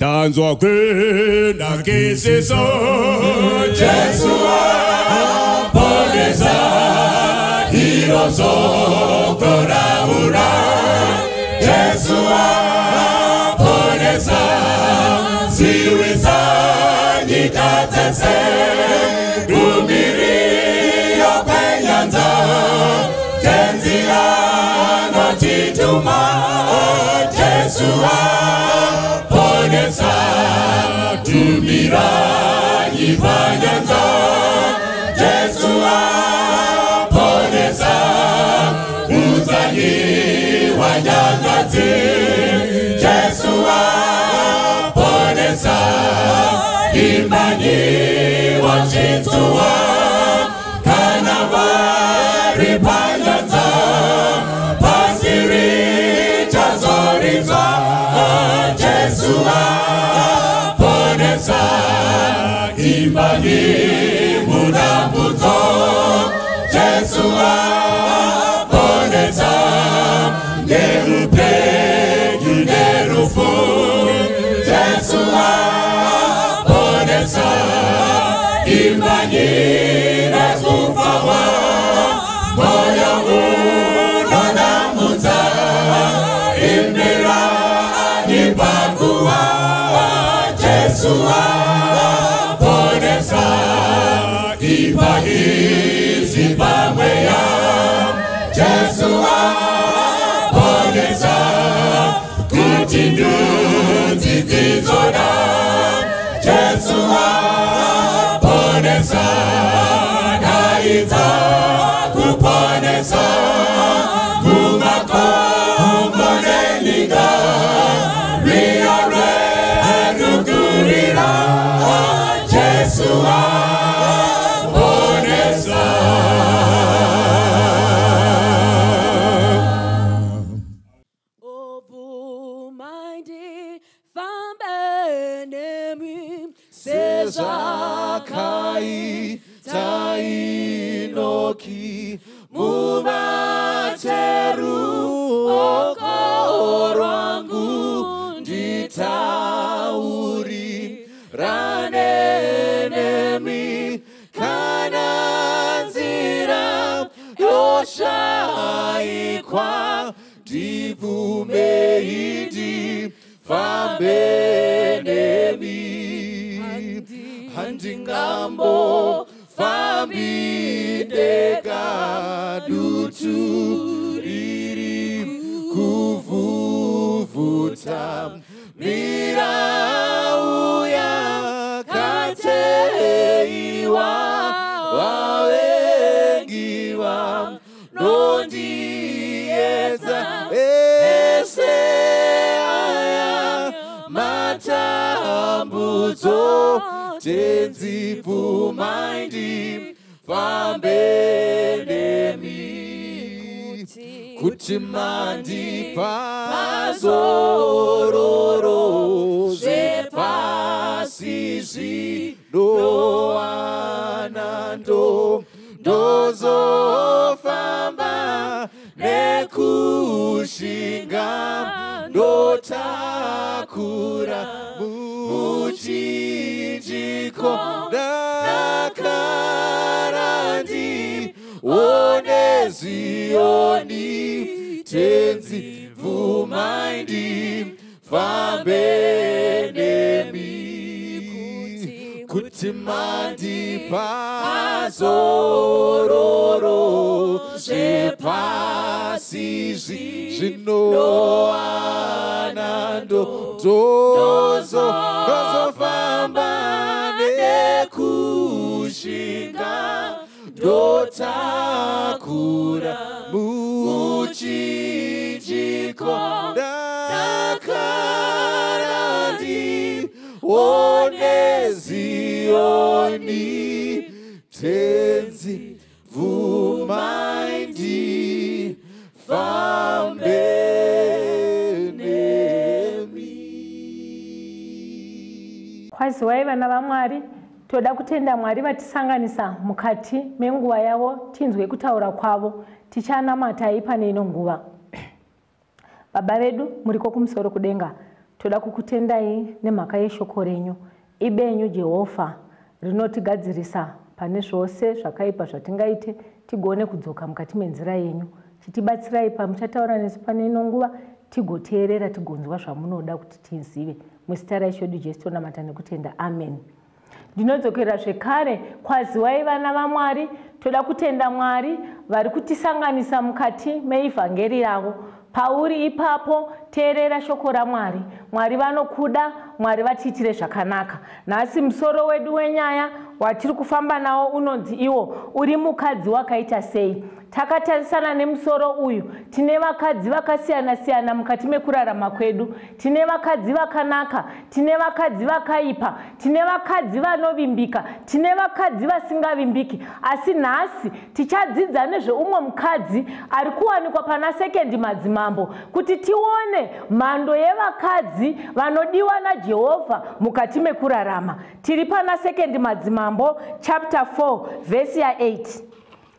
tanzwa kwenda kisiso Jesu aponesa hiroso koraura Jesu aponesa siwisa nyitatese dumiri yokwenyanza tenzi anotituma Jesu aponesa dumira yivanyanza Jesu aponesa uzanyi wanyangazi Jesu aponesa imani wachituwa kanavari panyanza pasiri chazoriza Jesu aponesa imani munamuzo Jesu aponesa nerupe nerufu Jesu aponesa imani nekufawa moyo unonamuza imira nipanguwa Jesu aponesa imani zibamweya Jesu aponesa kutindu zizizona Jesu aponesa naita kuponesa kumakombonelinga riore nukurira Jesu aponesa Zakai tainoki mumateru okorangu nditauri ranenemi kananzira yoshaikwa divumeidi fambenemi handingambo fambideka duturiri kuvuvuta mirauya kateiwa wawengiwa nondieza eseaya matambuzo tenzi pumaindi fambenemi kuti mandi pazororo zvepasizvi ndoanando ndozofamba nekushinga ndotakura muchinjiko dakarandi one zioni tenzi vumaindi fambenemi kuti mandi pazororo zvepasizvi zvinoanando ndozofamba nekushinga ndotakura muchinjiko dakarandi one zioni tenzi vumaindi fambenemi. Kwaziwai vana vaMwari, toda kutenda Mwari vatisanganisa mukati menguva yavo tinzwe kutaura kwavo tichanamata ipa neino nguva. Baba vedu muriko kumusoro kudenga, toda kukutendai nemhaka yeshoko renyu. Ibenyu Jehovha rinotigadzirisa pane zvose zvakaipa zvatingaite tigone kudzoka mukati menzira yenyu. Chitibatsirai pamuchataura nesu pane ino nguva tigoteerera tigonzwa zvamunoda kuti tizive. Muzita raIshe Jesu namata nekutenda. Amen. Ndinodzokera zvekare kwaziwai vana vaMwari. Toda kutenda Mwari vari kutisanganisa mukati meivhangeri yavo. Pauri ipapo teerera shoko raMwari. Mwari vanokuda, Mwari vatiitire zvakanaka. Nhasi musoro wedu wenyaya watiri kufamba nawo unonzi iwo uri mukadzi wakaita sei. Takatarisana nemusoro uyu tine vakadzi vakasiyana siyana mukati mekurarama kwedu. Tine vakadzi vakanaka, tine vakadzi vakaipa, tine vakadzi vanovimbika, tine vakadzi vasingavimbiki. Asi nhasi tichadzidza nezveumwe mukadzi ari kuwanikwa pana Sekendi Madzimambo kuti tione mhando yevakadzi vanodiwa naJehovha mukati mekurarama. Tiri pana Sekendi Madzimambo chapter 4 verse 8.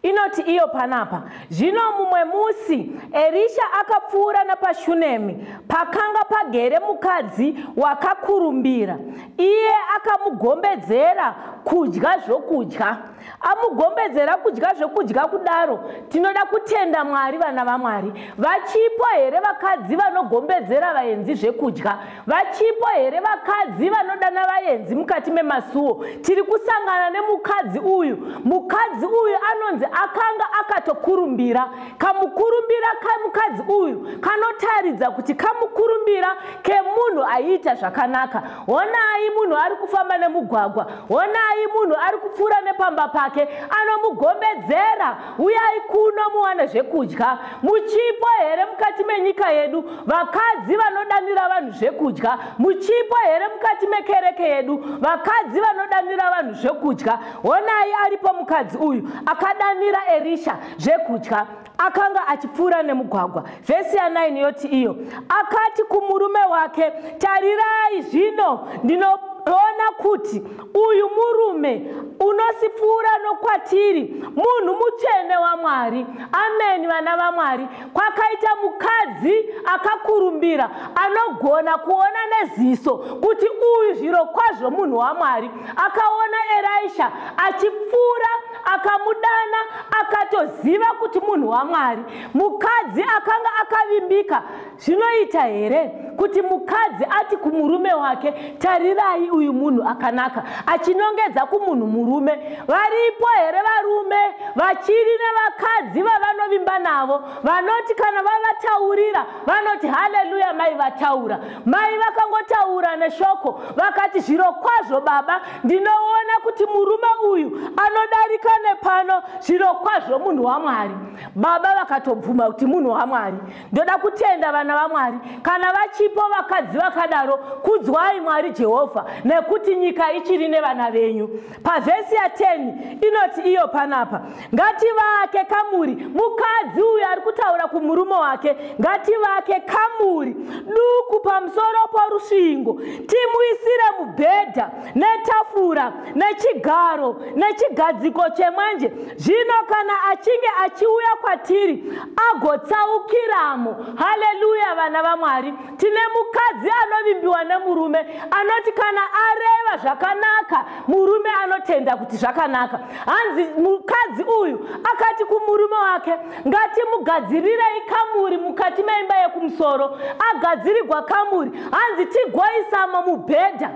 Inoti iyo panapa, zvino mumwe musi Elisha akapfuura napashunemi pakanga pagere mukadzi wakakurumbira. Iye akamugombedzera kudya zvokudya. Amugombedzera kudya zvokudya kudaro. Tinoda kutenda Mwari vana vaMwari. Vachipo here vakadzi vanogombedzera vaenzi zvekudya? Vachipo here vakadzi vanodana vaenzi mukati memasuo? Tiri kusangana nemukadzi uyu. Mukadzi uyu anonzi akanga akatokurumbira. Kamukurumbira kamukadzi uyu kanotaridza kuti kamukurumbira kemunhu aiita zvakanaka. Honai munhu ari kufamba nemugwagwa, honai munhu ari kupfuura nepamba pake, anomugombedzera, uyai kuno muwane zvekudya. Muchipo here mukati menyika yedu vakadzi vanodanira vanhu zvekudya? Muchipo here mukati mekereke yedu vakadzi vanodanira vanhu zvekudya? Honai aripo mukadzi uyu akadanira Elisha zvekudya. Akanga achipfuura nemugwagwa. Vesi 9 yoti iyo, akati kumurume wake, tarirai zvino ndinoona kuti uyu murume unosipfuura nokwatiri munhu mutsvene waMwari. Amen vana vaMwari. Kwakaita mukadzi akakurumbira anogona kuona neziso kuti uyu zviro kwazvo munhu waMwari. Akaona Elisha achipfuura akamudana akatoziva kuti munhu waMwari. Mukadzi akanga akavimbika. Zvinoita here kuti mukadzi ati kumurume wake, tarirai uyu munhu akanaka, achinongedza kumunhu murume? Varipo here varume vachiri nevakadzi vavanovimba navo vanoti kana vavataurira vanoti haleluya mai vataura? Mai vakangotaura neshoko vakati zviro kwazvo baba ndinoona kuti murume uyu anodarika nepano, zviro kwazvo munhu waMwari. Baba vakatobvuma kuti munhu waMwari. Ndoda kutenda vana vaMwari, kana vachipo vakadzi vakadaro, kudzwai Mwari Jehovha nekuti nyika ichiri nevana venyu. Pavhesi 10 inoti iyo panapa, ngativake kamuri. Mukadzi uyu ari kutaura kumurume wake, ngativake kamuri duku pamusoro porusvingo, timuisire mubhedha netafura nechigaro nechigadziko chemwenje. Zvino kana achinge achiuya kwatiri agotsaukiramo. Haleluya vana vaMwari. Tine mukadzi anovimbiwa nemurume anoti kana areva zvakanaka murume anotenda kuti zvakanaka. Hanzi mukadzi uyu akati kumurume wake, ngatimugadzirirei kamuri mukati meimba yekumusoro. Agadzirirwa kamuri, hanzi tigoisamo mubhedha.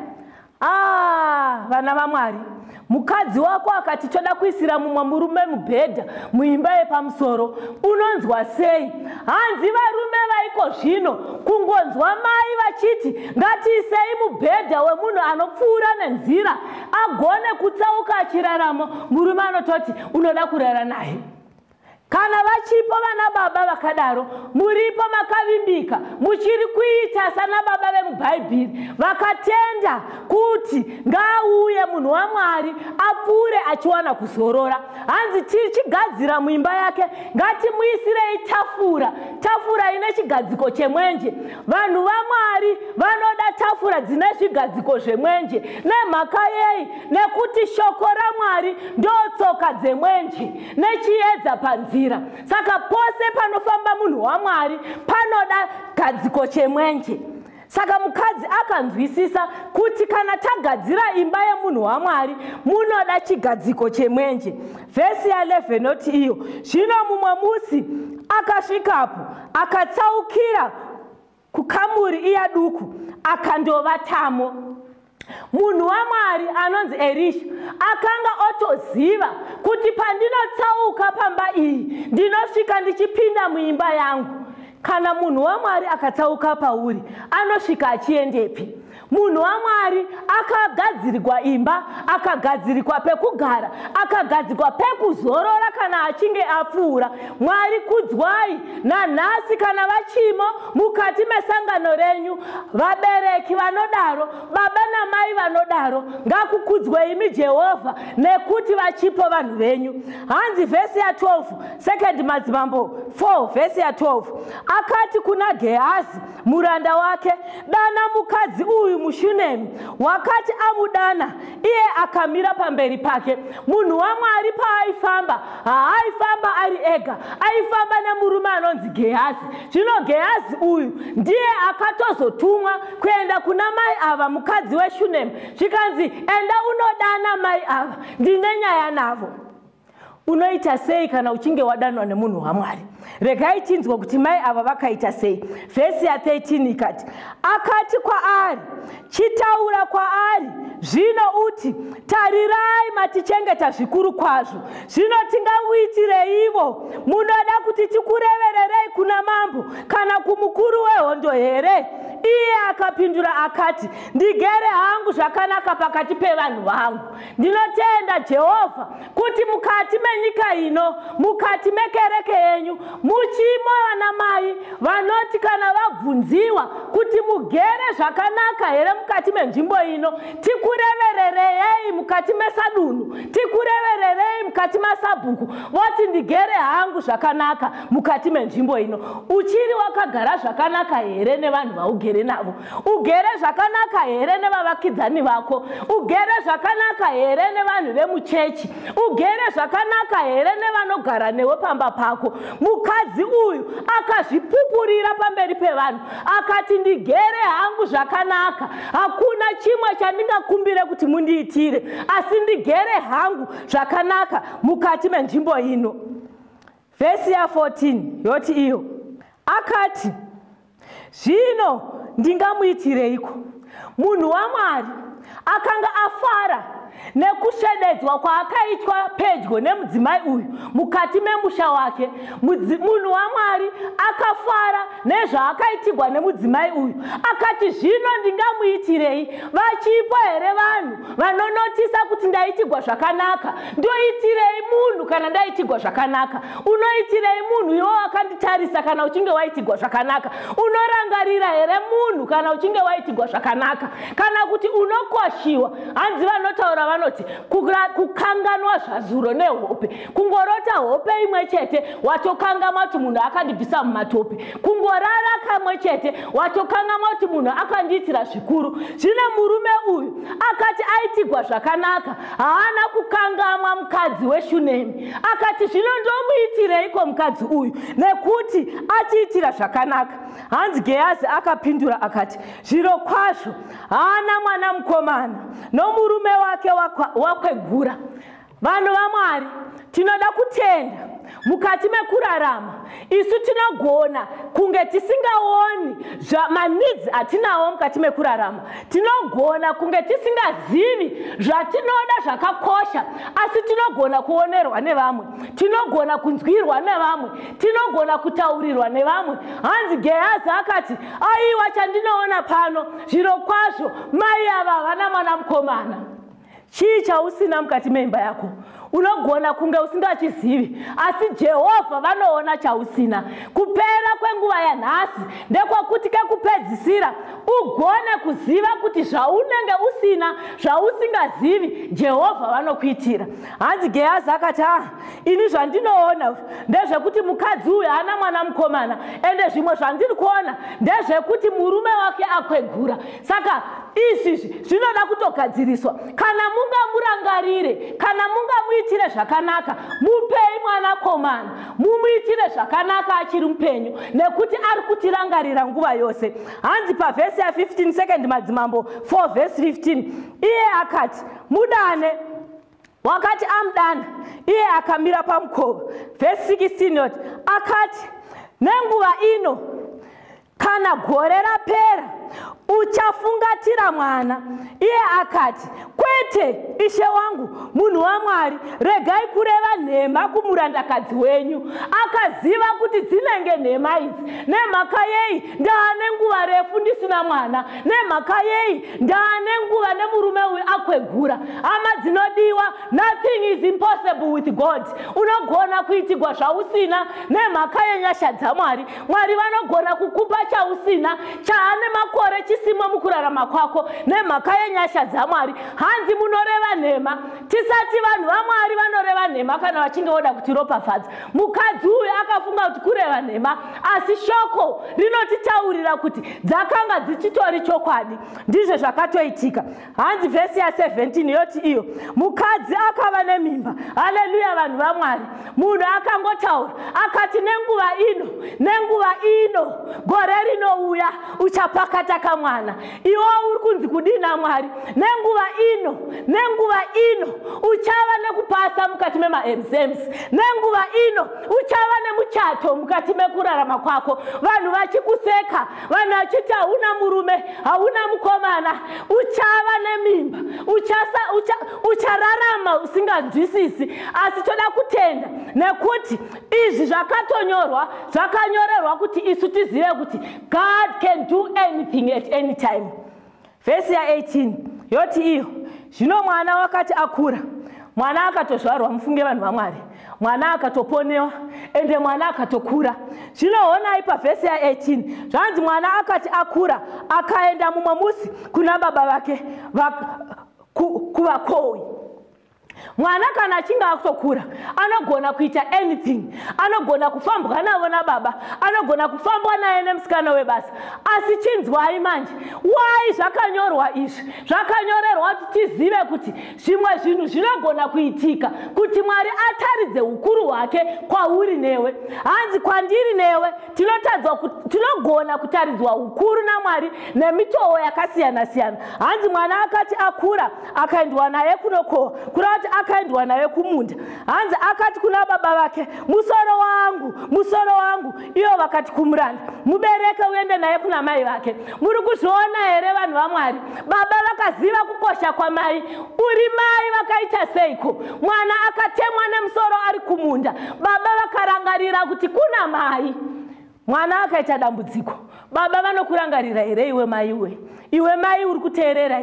Vana vaMwari, mukadzi wako akati toda kuisira mumwe murume mubhedha muimba yepamusoro, unonzwa sei? Hanzi varume vaiko zvino kungonzwa mai vachiti ngatiisei mubhedha wemunhu anopfuura nenzira agone kutsauka achiraramo, murume anototi unoda kurara naye. Kana vachipo vana baba vakadaro, muripo makavimbika, muchiri kuita sana baba vemubhaibheri vakatenda kuti ngauye munhu waMwari apfuure achiwana kuzorora. Hanzi tichigadzira muimba yake, ngatimuisirei tafura ine chigadziko chemwenje. Vanhu vaMwari vanoda tafura dzine zvigadziko zvemwenje. Nemhaka yei? Nekuti shoko raMwari ndotsoka dzemwenje nechiedza panzira. Saka pose panofamba munhu waMwari panoda gadziko chemwenje. Saka mukadzi akanzwisisa kuti kana tagadzira imba yemunhu waMwari munoda chigadziko chemwenje. Vhesi ya 11 noti iyo, zvino mumwe musi akasvikapo akatsaukira kukamuri iya duku akandovatamo. Munhu waMwari anonzi Elisha akanga otoziva kuti pandinotsauka pamba iyi ndinosvika ndichipinda muimba yangu. Kana munhu waMwari akatsauka pauri anosvika achiendepi? Munhu waMwari akagadzirirwa imba, akagadzirirwa pekugara, akagadzirwa pekuzorora kana achinge apfuura. Mwari kudzwai nanhasi kana vachimo mukati mesangano renyu, vabereki vanodaro, baba namai vanodaro, ngakukudzwe imi Jehovha nekuti vachipo vanhu venyu. Hanzi vhesi ya 12, 2 Madzimambo 4 vhesi ya 12, akati kuna Gehazi muranda wake, dana mukadzi uyu muShunemi. Wakati amudana iye akamira pamberi pake. Munhu waMwari paaifamba haaifamba ari ega, aifamba nemurume anonzi Gehazi. Zvino Gehazi uyu ndiye akatozotumwa kuenda kuna mai ava mukadzi weShunemi. Zvikanzi enda unodana mai ava, ndine nyaya navo. Unoita sei kana uchinge wadanwa nemunhu waMwari? Regai tinzwe kuti mai ava vakaita sei. Vhesi ya 13 ikati, akati kwaari, chitaura kwaari, zvino uti, tarirai matichengeta zvikuru kwazvo. Zvino tingamuitireivo? Munoda kuti tikurevererei kuna mambo kana kumukuru wehondo here? Iye akapindura akati, ndigere hangu zvakanaka pakati pevanhu vangu. Ndinotenda Jehovha kuti mukati menyika ino, mukati mekereke yenyu, muchimo vanamai vanoti kana vabvunziwa kuti mugere zvakanaka here mukati menzvimbo ino, tikurevererei mukati mesadunhu, tikurevererei mukati masabhuku, voti ndigere hangu zvakanaka mukati menzvimbo ino. Uchiri wakagara zvakanaka here nevanhu vaugere navo? Ugere zvakanaka here nevavakidzani vako? Ugere zvakanaka here nevanhu vemuchechi? Ugere zvakanaka here nevanogara newe pamba pako? Mukadzi uyu akazvipupurira pamberi pevanhu akati, ndigere hangu zvakanaka, hakuna chimwe chandingakumbire kuti mundiitire, asi ndigere hangu zvakanaka mukati menzvimbo ino. Vhesi ya 14 yoti iyo, akati, zvino ndingamuitireiko? Munhu waMwari akanga afara nekusvededzwa kwaakaitwa pedyo nemudzimai uyu mukati memusha wake. Munhu waMwari akafara nezvaakaitirwa nemudzimai uyu, akati zvino ndingamuitirei? Vachipo here vanhu vanonotisa kuti ndaitirwa zvakanaka? Ndoitirei munhu kana ndaitirwa zvakanaka? Unoitirei munhu iwo akanditarisa kana uchinge waitirwa zvakanaka? Unorangarira here munhu kana uchinge waitirwa zvakanaka? Kana kuti unokwashiwa, hanzi vanotaura vanoti kukanganwa zvazuro nehope. Kungorota hope imwe chete watokangama kuti munhu akandibvisa mumatope. Kungorara kamwe chete watokangama kuti munhu akandiitira zvikuru. Zvino murume uyu akati aitirwa zvakanaka, haana kukangamwa mukadzi weShunemi. Akati zvino ndomuitireiko mukadzi uyu nekuti achiitira zvakanaka? Hanzi Gehazi akapindura akati, zviro kwazvo haana mwana mukomana nomurume wake wakwegura. Vanhu vaMwari, tinoda kutenda mukati mekurarama. Isu tinogona kunge tisingaoni manidzi atinawo mukati mekurarama. Tinogona kunge tisingazivi zvatinoda zvakakosha, asi tinogona kuonerwa nevamwe, tinogona kunzwirwa nevamwe, tinogona kutaurirwa nevamwe. Hanzi Gehazi akati, aiwa chandinoona pano, zviro kwazvo mai ava havana mwana mukomana. Chii chausina mukati meimba yako? Unogona kunge usingachizivi, asi Jehovha vanoona chausina. Kupera kwenguva yanhasi ndekwakuti kekupedzisira ugone kuziva kuti zvaunenge usina, zvausingazivi, Jehovha vanokuitira. Hanzi Gehazi akati, ini zvandinoona ndezvekuti mukadzi uyu haana mwana mukomana, ende zvimwe zvandiri kuona ndezvekuti murume wake akwegura. Saka izvi zvinoda kutogadziriswa. Kana mungamurangarire, kana mungamuitire ngamuitire zvakanaka, mupei mwanakomana, mumuitire zvakanaka achiri mupenyu, nekuti ari kutirangarira nguva yose. Hanzi pavhesi ya15 second Madzimambo 4 verse 15, iye akati mudane. Wakati amdana, iye akamira pamukova. Verse 16 yoti akati nenguva ino kana gore rapera uchafungatira mwana. Iye akati kwete ishe wangu munhu waMwari, regai kureva nhema kumurandakadzi wenyu. Akaziva kuti dzinenge nhema idzi. Nemhaka yei ndaane nguva refu ndisina mwana? Nemhaka yei ndaane nguva nemurume uyu akwegura? Hama dzinodiwa, nothing is impossible with God. Unogona kuitigwa zvausina nemhaka yenyasha dzaMwari. Mwari vanogona kukupa chausina, chaane makore chisimo mukurarama kwako nemhaka yenyasha dzaMwari. Hanzi munoreva nhema, tisati vanhu vaMwari vanoreva nhema kana vachinge voda kutiropafadza. Mukadzi uyu akafunga kuti kureva nhema, asi shoko rinotitaurira kuti dzakanga dzichitori chokwadi. Ndizvo zvakatoitika. Hanzi vhesi ya17 yoti iyo mukadzi akava nemimba. Haleluya vanhu vaMwari. Munhu akangotaura akati nenguva ino gore rinouya uchapakata kamwana. Iwo uri kunzi kudina Mwari? Nenguva ino uchava nekupasa mukati memaexams. Nenguva ino uchava nemuchato mukati mekurarama kwako. Vanhu vachikuseka, vanhu vachiti hauna murume, hauna mukomana, uchava nemimba, uchararama usinganzwisisi. Asi toda kutenda nekuti izvi zvakanyorerwa kuti isu tizive kuti God can do anything at any time. Vhesi ya18 yoti iyo zvino mwana wakati akura, mwana akatozvarwa. Mufunge vanhu vaMwari, mwana akatoponewa ende mwana akatokura. Zvinoonai pavhesi ya18 zvanzi mwana akati akura akaenda mumwe musi kuna baba vake kuvakohwi. Mwana kana achinge akutokura anogona kuita anything. Anogona kufambwa navo nababa, anogona kufambwa naye nemusikana webasa. Asi chinzwai manje, wai zvakanyorwa izvi? Zvakanyorerwa kuti tizive kuti zvimwe zvinhu zvinogona kuitika, kuti Mwari ataridze ukuru hwake kwauri newe. Hanzi kwandiri newe tinogona kutaridzwa ukuru naMwari nemitoo yakasiyana siyana. Hanzi mwana akati akura akaendwa naye kunokohwa, kureva kuti akaendwa naye kumunda. Hanzi akati kuna baba vake, musoro wangu. Iyo vakati kumuranda, mubereke uende naye kuna mai vake. Muri kuzviona here vanhu vaMwari? Baba vakaziva kukosha kwamai. Uri mai vakaita seiko? Mwana akatemwa nemusoro ari kumunda. Baba vakarangarira kuti kuna mai. Mwana akaita dambudziko. Baba vanokurangarira here iwe mai we? Iwe mai uri kuteerera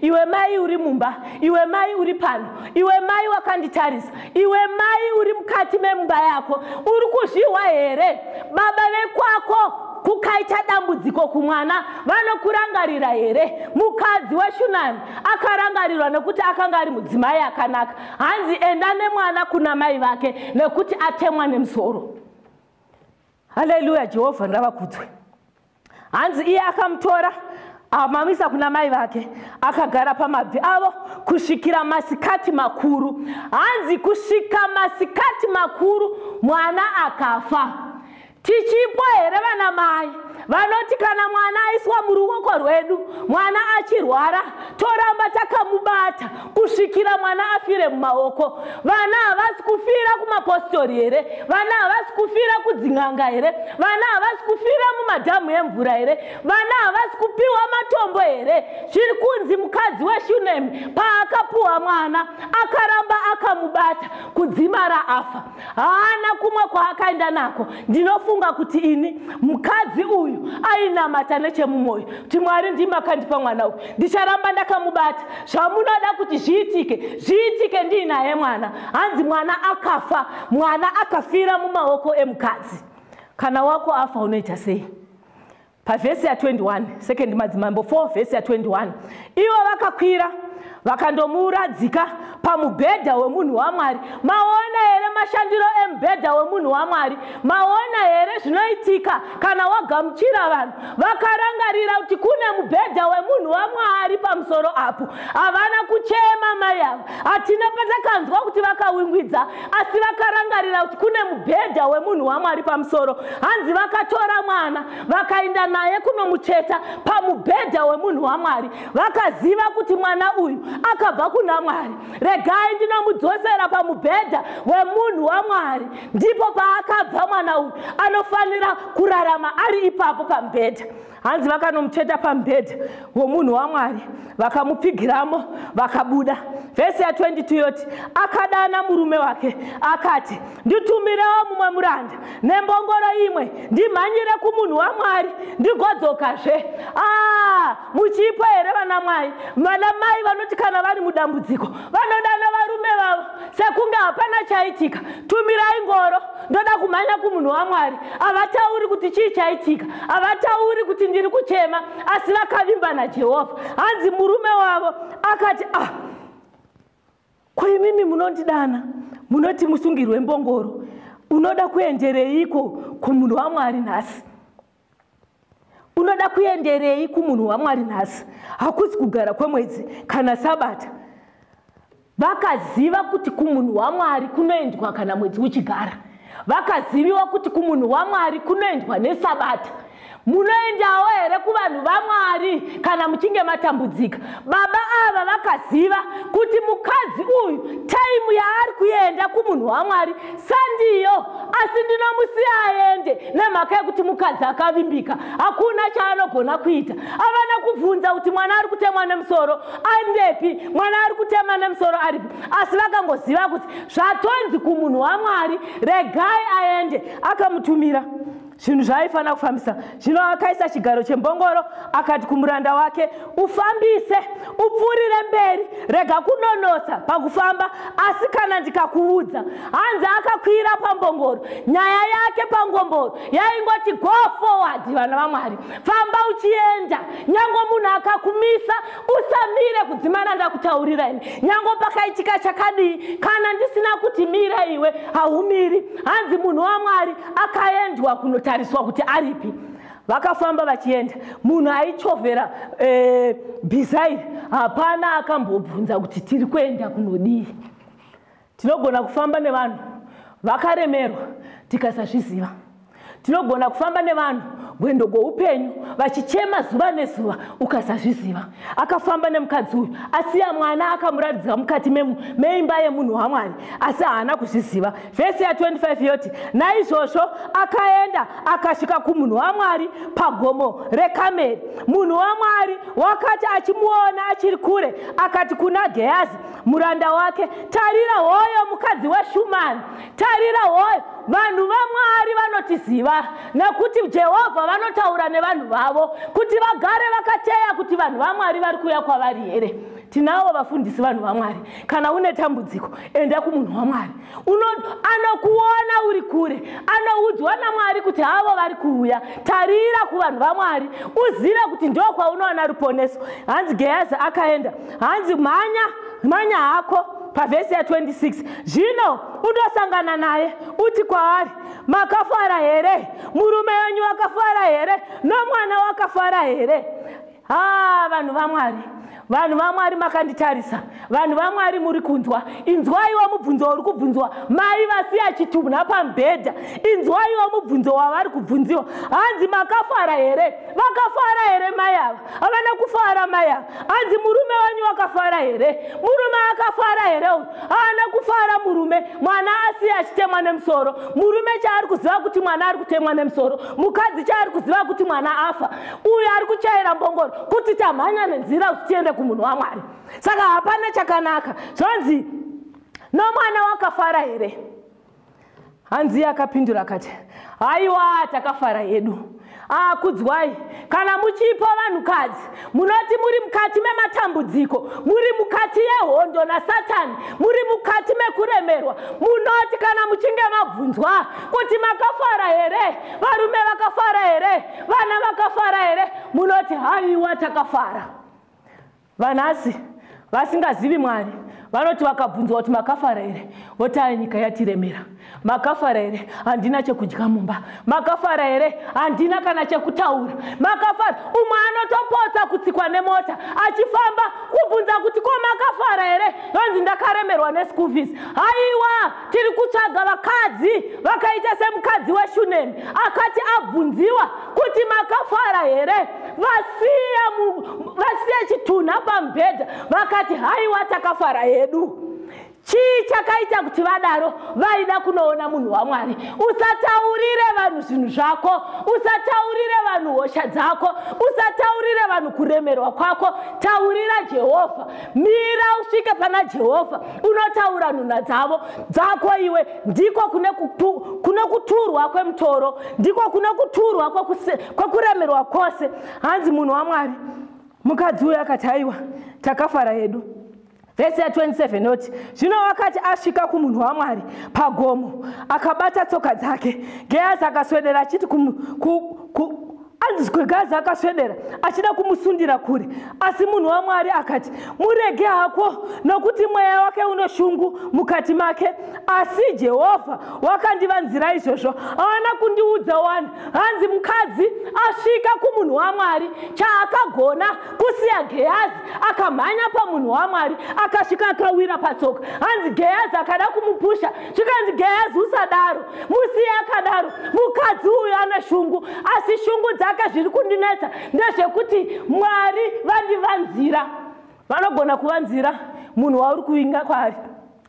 iwe mai uri mumba, iwe mai uri pano, iwe mai wakanditarisa, iwe mai uri mukati memumba yako, uri kuzviwa here? Baba vekwako kukaita dambudziko kumwana vanokurangarira here? Mukadzi weShunami akarangarirwa nekuti akanga ari mudzimai akanaka. Hanzi enda nemwana kuna mai vake nekuti atemwa nemusoro. Haleluya, Jehovha ngavakudzwe. Hanzi iye akamutora amamisa kuna mai vake, akagara pamabvi avo kusvikira masikati makuru. Hanzi kusvika masikati makuru mwana akafa. Tichipo here vana mai vanoti kana mwana aiswa muruoko rwedu, mwana achirwara toramba takamubata kusvikira mwana afire mumaoko? Vana havasi kufira kumapostori here? Vana havasi kufira kudzin'anga here? Vana havasi kufira mumadhamu emvura here? Vana havasi kupiwa matombo here? Zviri kunzi mukadzi weShunami paakapuwa mwana akaramba akamubata kudzimara afa. Haana kumwe kwaakaenda nako. Ndinofunga kuti ini mukadzi uyu ainamata nechemumwoyo kuti Mwari ndimi akandipa mwana uyu, ndicharamba ndakamubata. Zvamunoda kuti zviitike ndinaye mwana. Hanzi mwana akafa, mwana akafira mumaoko emukadzi. Kana wako afa unoita sei? Pavhesi ya21 second Madzimambo 4 vhesi ya21 ivo vakakwira vakandomuradzika pamubhedha wemunhu waMwari? Maona here mashandiro emubhedha wemunhu waMwari? Maona here zvinoitika kana wagamuchira vanhu vakarangarira kuti kune mubhedha wemunhu waMwari pamusoro apo? Havana kuchema mai ava, hatina patakanzwa kuti vakawingwidza, asi vakarangarira kuti kune mubhedha wemunhu waMwari pamusoro. Hanzi vakatora mwana vakaenda naye kunomucheta pamubhedha wemunhu waMwari. Vakaziva kuti mwana uyu akabva kuna Mwari. Regai ndinomudzosera pamubhedha wemunhu waMwari. Ndipo paakabva mwana uyu anofanira kurarama ari ipapo pamubhedha. Hanzi vakanomucheta pamubhedha wemunhu waMwari, vakamupfigiramo, vakabuda. Vhesi ya 22 yoti akadana murume wake akati, nditumirewo mumwe muranda nembongoro imwe ndimhanyire kumunhu waMwari ndigodzokazve. Muchipo here vana mai? Vana mai vanoti kana vari mudambudziko vanodana varume vavo sekunge hapana chaitika. Tumirai ngoro, ndoda kumhanya kumunhu waMwari. Havatauri kuti chii chaitika, havatauri kuti ndiri kuchema, asi vakavimba naJehovha. Hanzi murume wavo akati, ko imimi munondidana munoti musungirwe mbongoro, unoda kuendereiko kumunhu waMwari nhasi? Unoda kuenderei kumunhu waMwari nhasi? Hakusi kugara kwemwedzi kana sabata. Vakaziva kuti kumunhu waMwari kunoendwa kana mwedzi uchigara. Vakaziviwa kuti kumunhu waMwari kunoendwa nesabata. Munoendawo here kuvanhu vaMwari kana muchinge matambudzika? Baba ava vakaziva kuti mukadzi uyu taimu yaari kuenda kumunhu waMwari sandiyo, asi ndinomusiya aende nemhaka yekuti mukadzi akavimbika, hakuna chaanogona kuita. Havana kubvunza kuti mwana ari kutemwa nemusoro andepi, mwana ari kutemwa nemusoro aripi, asi vakangoziva kuti zvatonzi kumunhu waMwari regai aende. Akamutumira zvinhu zvaifanira kufambisa. Zvino akaisa chigaro chembongoro akati kumuranda wake, ufambise, upfuurire mberi, rega kunonosa pakufamba, asi kana ndikakuudza. Hanzi akakwira pambongoro. Nyaya yake pangomboro yaingoti go forward, vana vaMwari, famba uchienda. Nyango munhu akakumisa usamire kudzimana ndakutaurira ini. Nyango pakaitika chakadii, kana ndisina kuti mira iwe haumiri. Hanzi munhu waMwari akaendwa kunotariswa kuti aripi. Vakafamba vachienda. Munhu aichovhera bhizairi hapana akambobvunza kuti tiri kuenda kunodii. Tinogona kufamba nevanhu vakaremerwa tikasazviziva. Tinogona kufamba nevanhu gwendo goupenyu vachichema zuva nezuva ukasazviziva. Akafamba nemukadzi uyu asiya mwana akamuratidza mukati meimba yemunhu waMwari, asi haana kuzviziva. Vhesi ya 25 yoti naizvozvo akaenda akasvika kumunhu waMwari pagomo reKameri. Munhu waMwari wakati achimuona achiri kure akati kuna Gehazi muranda wake, tarira hoyo mukadzi weShumani, tarira hoyo. Vanhu vaMwari vanotiziva nekuti Jehovha vanotaura nevanhu vavo kuti vagare vakateya kuti vanhu vaMwari vari kuuya kwavari here. Tinavo vafundisi vanhu vaMwari. Kana une tambudziko enda kumunhu waMwari. Anokuona uri kure, anoudzwa naMwari kuti havo vari kuuya. Tarira kuvanhu vaMwari uzive kuti ndo kwaunoona ruponeso. Hanzi Gehazi akaenda. Hanzi manya hako pavhesi ya 26. Zvino undosangana naye uti kwaari, makafara here? Murume wenyu wakafara here? Nomwana wakafara here? Vanhu vaMwari, vanhu vaMwari makanditarisa. Vanhu vaMwari muri kunzwa. Inzwaiwo mubvunzo uri kubvunzwa mai vasiya chitunha pamubhedha. Inzwaiwo mubvunzo wavari kubvunziwa. Hanzi makafara here? Vakafara here mai ava? Havana kufara mai ava. Hanzi murume wenyu wakafara here? Murume akafara here? Haana kufara murume. Mwana asiya achitemwa nemusoro. Murume chaari kuziva kuti mwana ari kutemwa nemusoro. Mukadzi chaari kuziva kuti mwana afa. Uyu ari kuchaira mbongoro kuti tamhanya nenzira tiende kumunhu waMwari. Saka hapana chakanaka. Zvonzi nomwana wakafara here? Hanzi akapindura akati, haiwa takafara hedu. Kudzwai, kana muchipo vanhukadzi munoti muri mukati mematambudziko, muri mukati yehondo naSatani, muri mukati mekuremerwa, munoti kana muchinge mabvunzwa kuti makafara here? Varume vakafara here? Vana vakafara here? Munoti haiwa takafara. Vanhasi vasingazivi Mwari vanoti vakabvunzwa kuti makafara here, voti nyika yatiremera. Makafara here, handina chekudya mumba. Makafara here, handina kana chekutaura. Makafara, umwe anotopotsa kutsikwa nemota achifamba kubvunza kuti ko makafara here, yonzi ndakaremerwa neschool fees. Haiwa, tiri kutsvaga vakadzi vakaita semukadzi weShunemi akati abvunziwa kuti makafara here, vasiya chitunha pamubhedha vakati haiwa takafara hedu. Chii chakaita kuti vadaro? Vaida kunoona munhu waMwari. Usataurire vanhu zvinhu zvako, usataurire vanhu hosha dzako, usataurire vanhu kuremerwa kwako, taurira Jehovha. Mira usvike pana Jehovha unotaura nhunha dzako iwe. Ndiko kune kuturwa kwemutoro, ndiko kune kuturwa kwekuremerwa kwose. Hanzi munhu waMwari, mukadzi uyu akati haiwa takafara hedu. Vhesi ya 27 noti, zvino wakati asvika kumunhu waMwari pagomo, akabata tsoka dzake. Gehazi akaswedera achiti anzwi Gehazi akaswedera achida kumusundira kure, asi munhu waMwari akati, murege hako, nokuti mweya wake uno shungu mukati make, asi Jehovha wakandivanzira izvozvo, haana kundiudza wani. Hanzi mukadzi asvika kumunhu waMwari, chaakagona kusiya Gehazi akamhanya pamunhu waMwari, akasvika akawira patsoka. Hanzi Gehazi akada kumupusha, zvikanzi Gehazi usadaro, musiye akadaro, mukadzi uyu ane shungu, asi shungu dzake zviri kundinetsa ndezvekuti Mwari vandivanzira. Vanogona kuvanzira munhu wauri kuinga kwaari,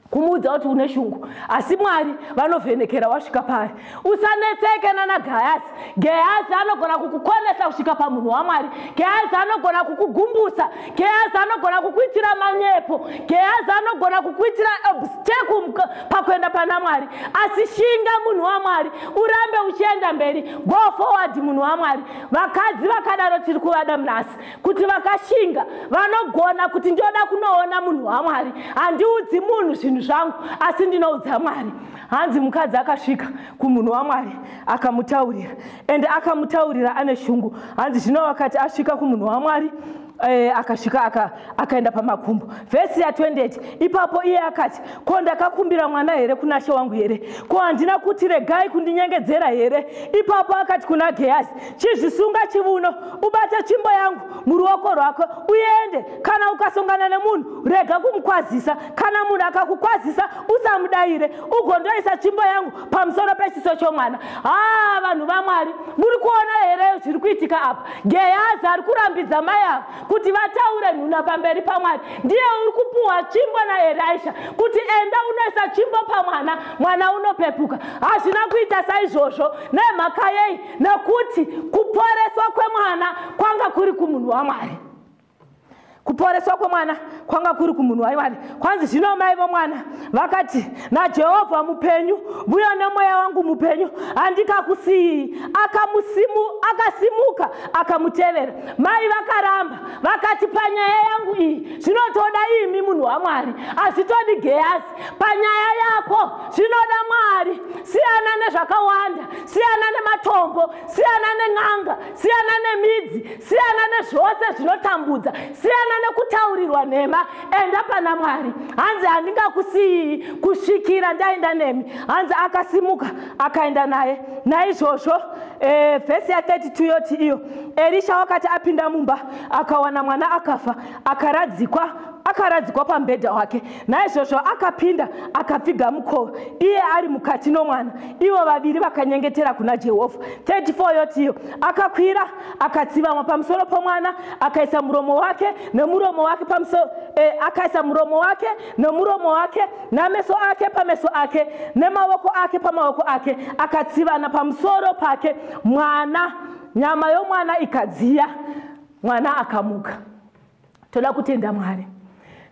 kumuudza kuti une shungu, asi Mwari vanovhenekera wasvika pari. Usanetseke nana Gehazi. Gehazi anogona kukukonesa kusvika pamunhu waMwari. Gehazi anogona kukugumbusa. Gehazi anogona kukuitira manyepo. Gehazi anogona kukuitira obstacle pakuenda pana Mwari. Asi shinga munhu waMwari, urambe uchienda mberi. Go forward munhu waMwari. Vakadzi vakadaro tiri kuvada munhasi kuti vakashinga vanogona kuti ndoda kunoona munhu waMwari, handiudzi munhu zvinhu zvangu asi ndinoudza Mwari. Hanzi mukadzi akasvika kumunhu waMwari akamutaurira, ende akamutaurira ane shungu. Hanzi zvino wakati asvika kumunhu waMwari akasvika akaenda pamakumbo. Vhesi ya 28, ipapo iye akati, ko ndakakumbira mwana here kuna she wangu here? Ko handina kuti regai kundinyengedzera here? Ipapo akati kuna Gehazi, chizvisunga chivuno, ubate tsvimbo yangu muruoko rwako uende. Kana ukasongana nemunhu rega kumukwazisa, kana munhu akakukwazisa usamudayire, ugondoisa tsvimbo yangu pamusoro pechiso chomwana. Vanhu vaMwari, muri kuona here zviri kuitika apa? Gehazi ari kurambidza mai avo kuti vataure nhuna pamberi paMwari. Ndiye uri kupuwa tsvimbo naElisha kuti enda unoisa tsvimbo pamwana, mwana unopepuka. Hazvina kuita saizvozvo nemhaka yei? Nekuti kuporeswa kwemwana kwanga kuri kumunhu waMwari. Kuporeswa kwemwana kwanga kuri kumunhu waMwari. Kwanzi zvino mai vomwana vakati, naJehovha mupenyu, mbuya nemweya wangu mupenyu, handikakusiyi. Akasimuka akamutevera. Mai vakaramba vakati, panyaya yangu iyi zvinotoda imi munhu waMwari, hazvitodi Gehazi. Panyaya yako zvinoda Mwari. Siyana nezvakawanda, siyana nematombo, siyana nen'anga, siyana nemidzi, siyana nezvose zvinotambudza, siyana nekutaurirwa nhema. Enda pana Mwari. Hanzi handingakusiyi kusvikira ndaenda nemi. Hanzi akasimuka akaenda naye. Naizvozvo vhesi ya 32 yoti iyo, Elisha wakati apinda mumba akawana mwana akafa, akaradzikwa pambedha wake. Naizvozvo akapinda akapfiga mukova, iye ari mukati nomwana. Ivo vaviri vakanyengetera kuna Jehovha. 34 yoti iyo, akakwira akatsivama pamusoro pomwana, akaisa muromo wake nemuromo wake pamusoro, akaisa muromo wake nemuromo wake, nameso ake pameso ake, nemaoko ake pamaoko ake, akatsivana pamusoro pake. Mwana, nyama yomwana ikadziya, mwana akamuka. Toda kutenda Mwari.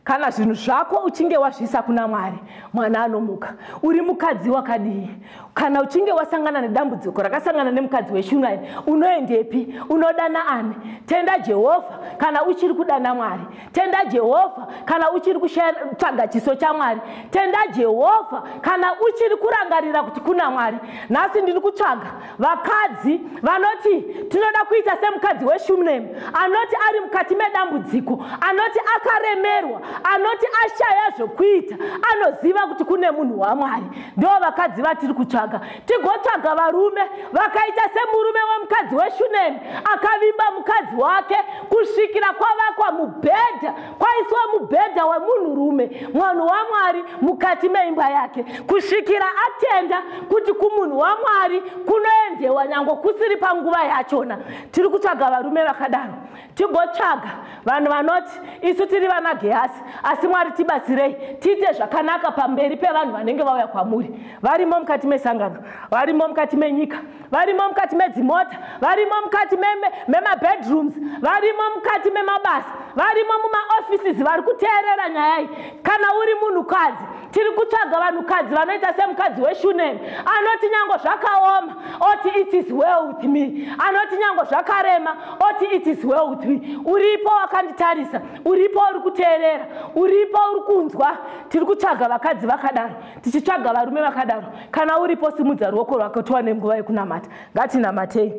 Kana zvinhu zvako uchinge wazvisa kuna Mwari, mwana anomuka. Uri mukadzi wakadii? Kana uchinge wasangana nedambudziko rakasangana nemukadzi weShunami, unoendepi? Unodana ani? Tenda Jehovha kana uchiri kudana Mwari. Tenda Jehovha kana uchiri kutsvaga chiso chaMwari. Tenda Jehovha kana uchiri kurangarira kuti kuna Mwari. Nhasi ndiri kutsvaga vakadzi vanoti tinoda kuita semukadzi weShunami, anoti ari mukati medambudziko, anoti akaremerwa, anoti ashaya zvokuita anoziva kuti kune munhu waMwari. Ndo vakadzi vatiri kutsvaga. Tigotsvaga varume vakaita semurume wemukadzi weShunemi akavimba mukadzi wake kusvikira kwavakwa mubhedha, kwaiswa mubhedha wemunhurume, munhu waMwari mukati meimba yake, kusvikira atenda kuti kumunhu waMwari kunoendewa nyange kusiri panguva yachona. Tiri kutsvaga varume vakadaro. Tigotsvaga vanhu vanoti isu tiri vana Gehasi, asi Mwari tibatsirei tiite zvakanaka pamberi pevanhu vanenge vauya kwamuri. Varimo mukati mesangano, varimo mukati menyika, varimo mukati medzimota, varimo mukati memabedrooms, varimo mukati memabasa, varimo mumaoffices vari kuteerera nyaya iyi. Kana uri munhukadzi, tiri kutsvaga vanhukadzi vanoita semukadzi weShunemi anoti nyange zvakaoma oti it is well with me, anoti nyange zvakarema oti it is well with me. Uripo wakanditarisa, uripo uri kuteerera, uripo uri kunzwa. Tiri kutsvaga vakadzi vakadaro, tichitsvaga varume vakadaro. Kana uripo simudza ruoko rwako tiwane nguva yekunamata. Ngatinamatei.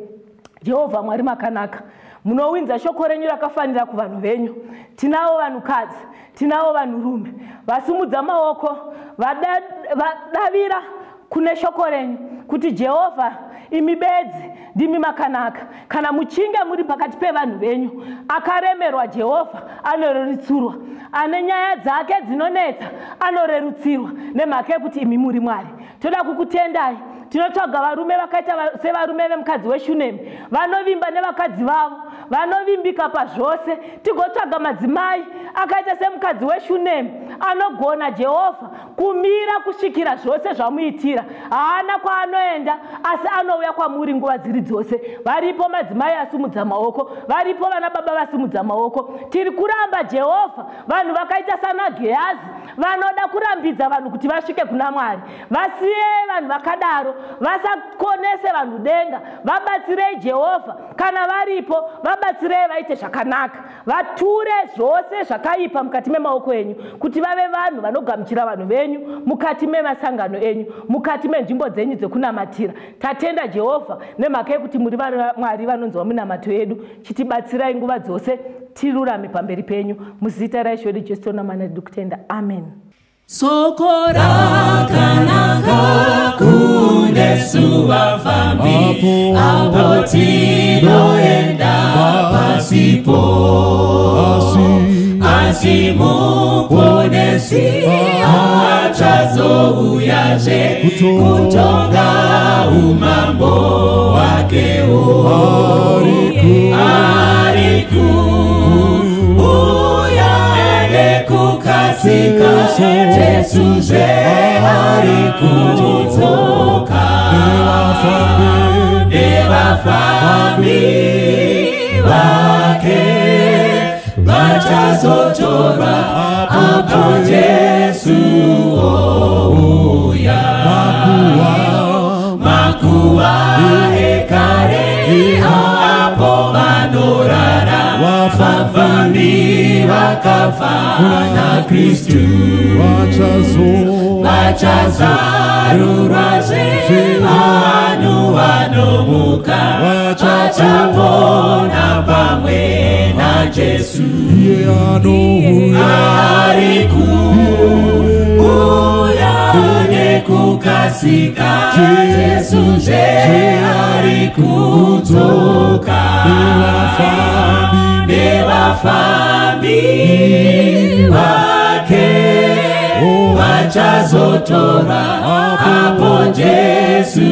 Jehovha Mwari makanaka, munowinza shoko renyu rakafanira kuvanhu venyu. Tinavo vanhukadzi, tinavo vanhurume vasimudza maoko vadavira kune shoko renyu kuti Jehovha imi bedzi ndimi makanaka. Kana muchinge muri pakati pevanhu venyu akaremerwa, Jehovha anorerutsurwa, ane nyaya dzake dzinonetsa anorerutsirwa nemhaka yekuti imi muri Mwari. Toda kukutendai. Tinotsvaga varume vakaita sevarume vemukadzi weShunemi vanovimba nevakadzi vavo, vanovimbika pazvose. Tigotsvaga madzimai akaita semukadzi weShunemi anogona, Jehovha, kumira kusvikira zvose zvamuitira. Haana kwaanoenda asi anouya kwamuri nguva dziri dzose. Varipo madzimai asimudza maoko, varipo vana baba vasimudza maoko. Tiri kuramba, Jehovha, vanhu vakaita sana Gehazi vanoda kurambidza vanhu kuti vasvike kuna Mwari. Vasiye vanhu vakadaro, vasakonese vanhu denga. Vabatsirei, Jehovha, kana varipo vabatsirei vaite zvakanaka. Vature zvose zvakaipa mukati memaoko enyu kuti vave vanhu vanogamuchira vanhu venyu mukati memasangano enyu, mukati menzvimbo dzenyu dzekunamatira. Tatenda, Jehovha, nemhaka yekuti muri Mwari vanonzwa munamato yedu. Chitibatsirai nguva dzose tirurame pamberi penyu. Muzita raIshe Jesu namana ndikutenda. Amen. Soko rakanaka kunesu vafambi apo tinoenda pasipo, asi muponesi achazouyaje kutonga umambo wakewo. Arikuuya nekukasika Jesu je arikudzoka nevafambi vake vachazotorwa apo Jesu ouya. Makuva ekare apo vanorara vafambi vakafa naKristu vachazarurwazve vanhu vanomuka vachapona pamwe naJesu. Arikuuya nekukasika Jesu je arikudzoka nevafambi vake vachazotorwa apo Jesu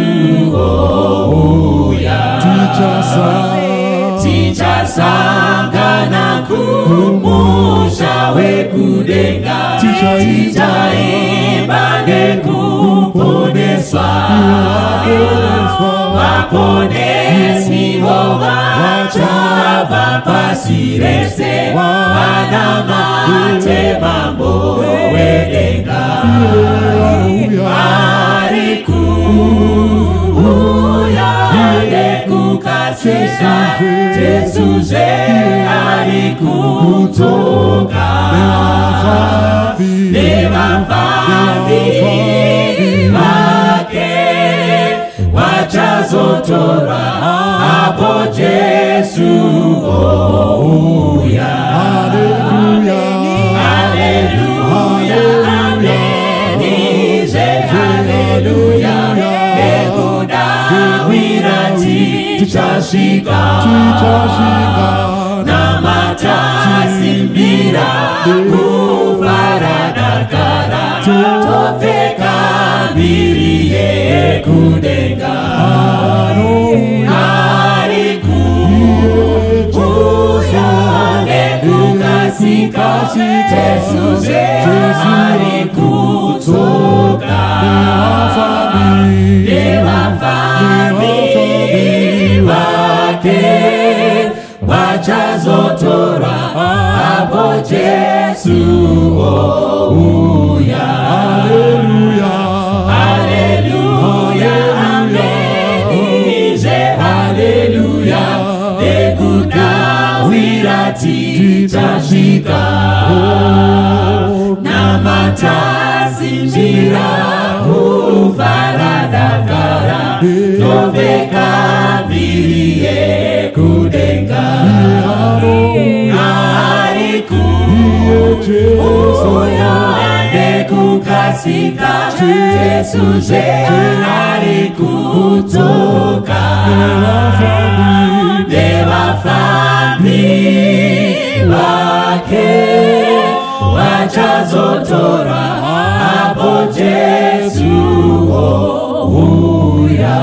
ouya. Tichasangana kumusha wekudenga, tichaimba nekuponeswa. Vaponesi vachabva pasi rese vanamate mambo wedenga. Arikuuya nekukasika Jesu je arikudzoka nevafambi vake vachazotorwa apo Jesu ouya. Haleluya. tichasvika namatasimbira kufaradakara topfeka mbiri yekudenga ari kuuya nekukasika Jesuzve ari kudzoka nevafambi vake vachazotora apo Jesu ouya. Haleluya, amenizve haleluya, nekudawira tichasvika namatasimbira kufaradakara topfeka mbiri yekudenga ari kuuya nekukasika Jesuzve ari kudzoka nevafambi vake vachazotora apo Jesu ouya.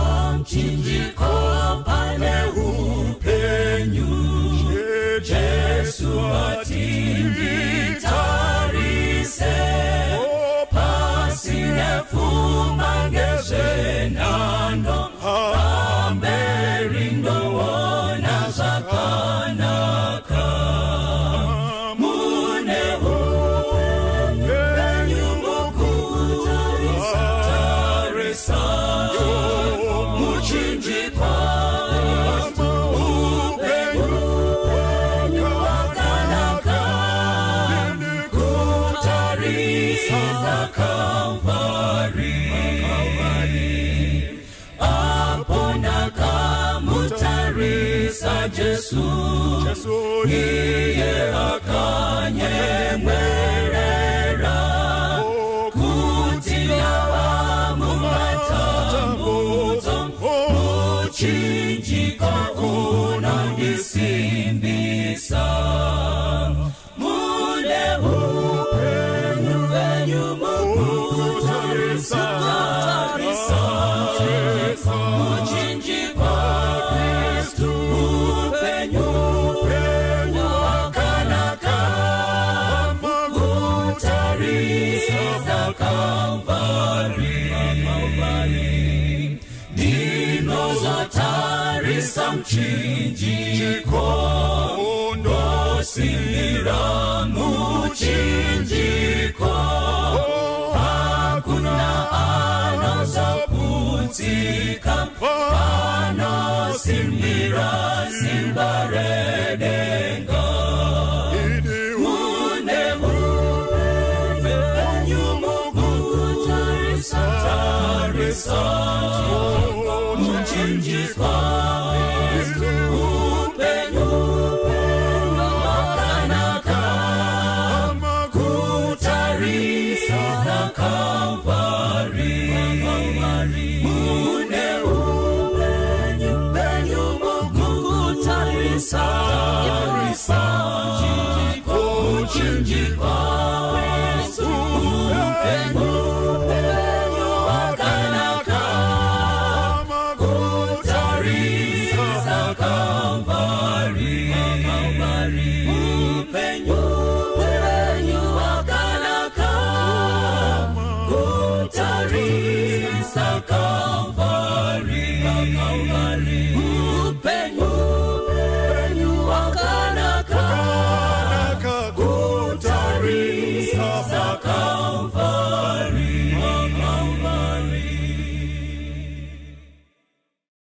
Pamchinjiko pane upenyu Jesu atinditarise pasine pfuma ngezvenhando pamberi ndoona zvakanaka mune upenyu mukutarisa muchinjikwa upenyu wakanaka kutarisa Kalvari apo ndakamutarisa Jesu iye akanyemwerera kuti ndava mumatambudzo muchinjiko unondisimbisa mune upenyu mukutarisa muchinjiko Kristu upenyu wakanaka kutarisa Kalvari ndinozotarisa muchinjiko ndosimbira muchinjiko hakuna anozoputsika panosimbira simba redenga mune upenyu mukutarisa muchinjiko upenyu wakanaka kutarisa Kalvari mune upenyu mukutarisa muchinjiko upenyu wakanaka kutarisa Kalvari upenyu wakanaka kutarisa Kalvari upenyu wakanaka kutarisa Kalvari